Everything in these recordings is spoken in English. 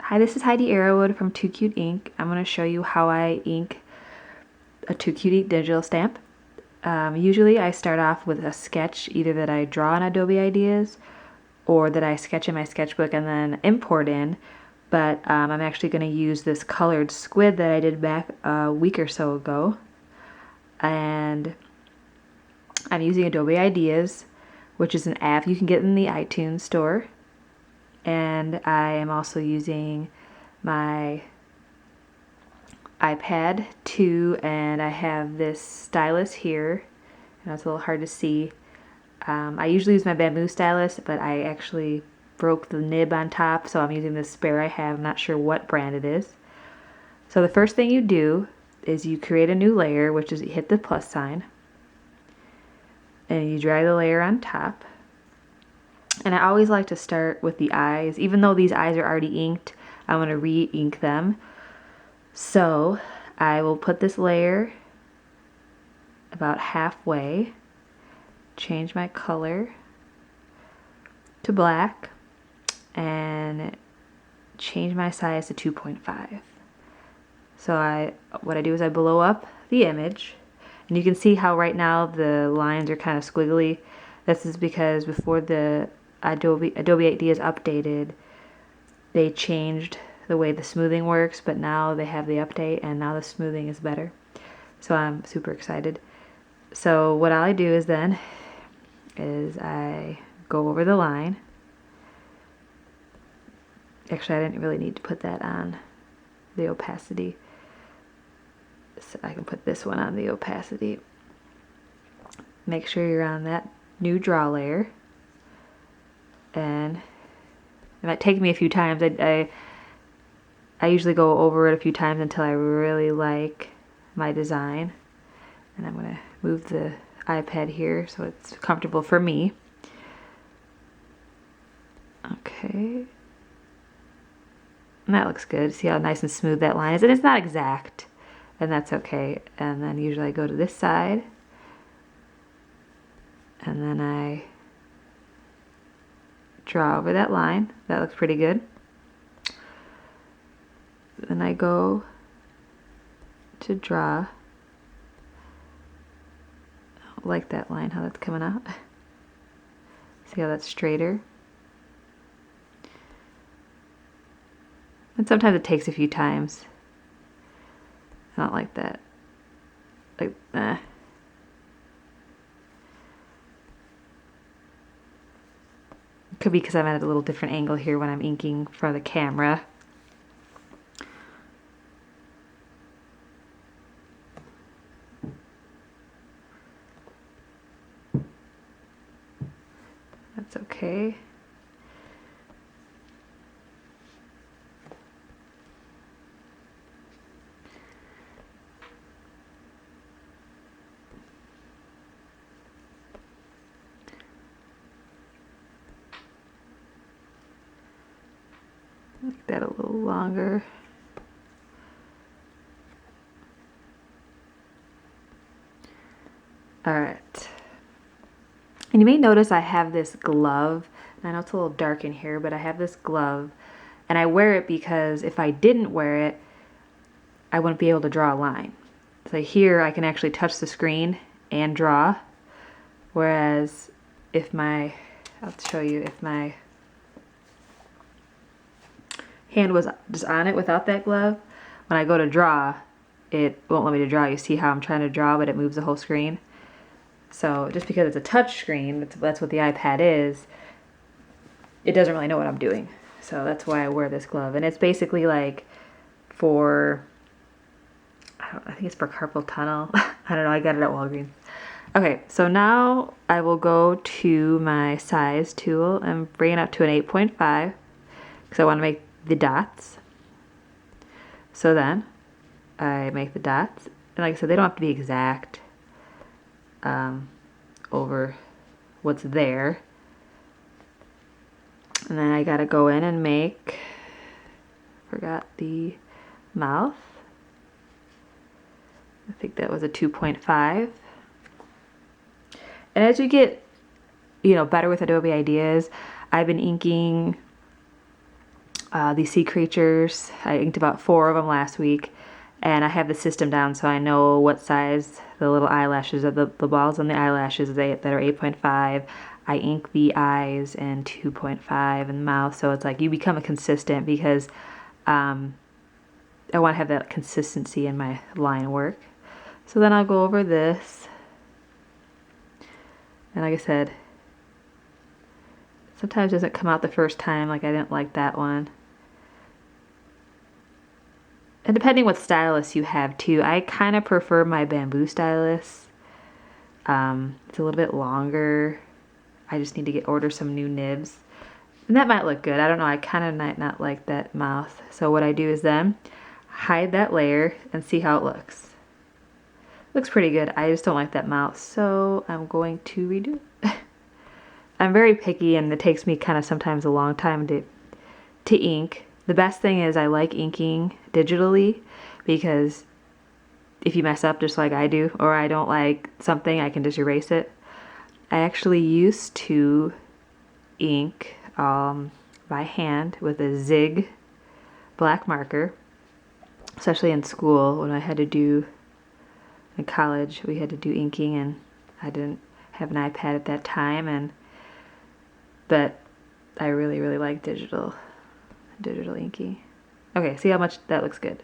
Hi, this is Heidi Arrowwood from Too Cute Ink. I'm going to show you how I ink a Too Cute Ink digital stamp. Usually I start off with a sketch, either that I draw in Adobe Ideas or that I sketch in my sketchbook and then import in. But I'm actually going to use this colored squid that I did back a week or so ago. And I'm using Adobe Ideas, which is an app you can get in the iTunes store. And I am also using my iPad 2, and I have this stylus here. It's a little hard to see. I usually use my bamboo stylus, but I actually broke the nib on top, so I'm using this spare I have. I'm not sure what brand it is. So the first thing you do is you create a new layer, which is you hit the plus sign, and you drag the layer on top. And I always like to start with the eyes. Even though these eyes are already inked, I want to re-ink them. So I will put this layer about halfway, change my color to black, and change my size to 2.5. So what I do is I blow up the image, and you can see how right now the lines are kind of squiggly. This is because before the Adobe Ideas updated, they changed the way the smoothing works, but now they have the update and now the smoothing is better. So I'm super excited. So what I do is I go over the line. Actually, I didn't really need to put that on the opacity. So I can put this one on the opacity. Make sure you're on that new draw layer. And it might take me a few times. I usually go over it a few times until I really like my design. And I'm going to move the iPad here so it's comfortable for me. Okay. And that looks good. See how nice and smooth that line is? And it's not exact, and that's okay. And then usually I go to this side, and then I draw over that line. That looks pretty good. Then I go to draw. I like that line, how that's coming out. See how that's straighter? And sometimes it takes a few times. I don't like that. Like, Could be because I'm at a little different angle here when I'm inking for the camera. That's okay. Make that a little longer. Alright. And you may notice I have this glove. I know it's a little dark in here, but I have this glove. And I wear it because if I didn't wear it, I wouldn't be able to draw a line. So here I can actually touch the screen and draw. Whereas I'll show you, if my hand was just on it without that glove, when I go to draw, it won't let me to draw. You see how I'm trying to draw, but it moves the whole screen. So just because it's a touch screen, that's what the iPad is, it doesn't really know what I'm doing. So that's why I wear this glove. And it's basically like for, I think it's for carpal tunnel. I don't know, I got it at Walgreens. Okay, so now I will go to my size tool and bring it up to an 8.5 because I want to make the dots. So then I make the dots, and like I said, they don't have to be exact over what's there. And then I gotta go in and forgot the mouth. I think that was a 2.5. And as you get, better with Adobe Ideas, I've been inking these sea creatures. I inked about 4 of them last week, and I have the system down so I know what size the little eyelashes of the balls on the eyelashes that are 8.5. I ink the eyes in 2.5 and the mouth, so it's like you become a consistent because I want to have that consistency in my line work. So then I'll go over this, and like I said, sometimes it doesn't come out the first time, like I didn't like that one. And depending what stylus you have too, I kind of prefer my bamboo stylus. It's a little bit longer. I just need to order some new nibs. And that might look good. I don't know, I kind of might not like that mouth. So what I do is then hide that layer and see how it looks. Looks pretty good. I just don't like that mouth, so I'm going to redo it. I'm very picky, and it takes me kind of sometimes a long time to ink. The best thing is I like inking digitally because if you mess up just like I do, or I don't like something, I can just erase it. I actually used to ink by hand with a Zig black marker, especially in school when I had to do, in college, we had to do inking, and I didn't have an iPad at that time, but I really, really like digital inking. Okay, see how much that looks good.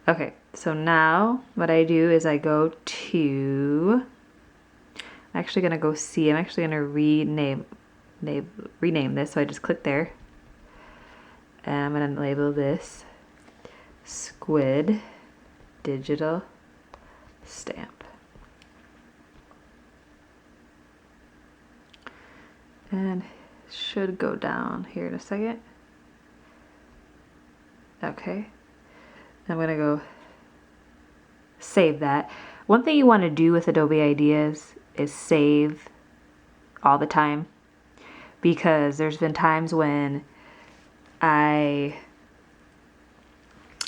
Okay, so now what I do is I go to, I'm actually gonna go see, I'm actually gonna rename this, so I just click there, and I'm gonna label this Squid Digital Stamp. And should go down here in a second. Okay, I'm gonna go save that. One thing you want to do with Adobe Ideas is save all the time, because there's been times when I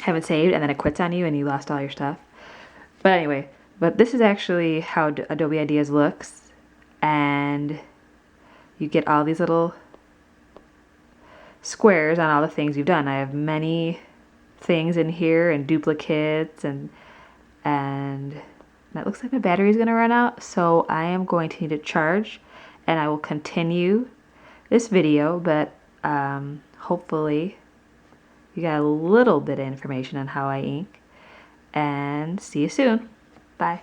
haven't saved and then it quits on you and you lost all your stuff. But anyway, this is actually how Adobe Ideas looks, and you get all these little squares on all the things you've done. I have many things in here and duplicates, and that looks like my battery is going to run out, so I am going to need to charge, and I will continue this video, but hopefully you got a little bit of information on how I ink, and see you soon. Bye.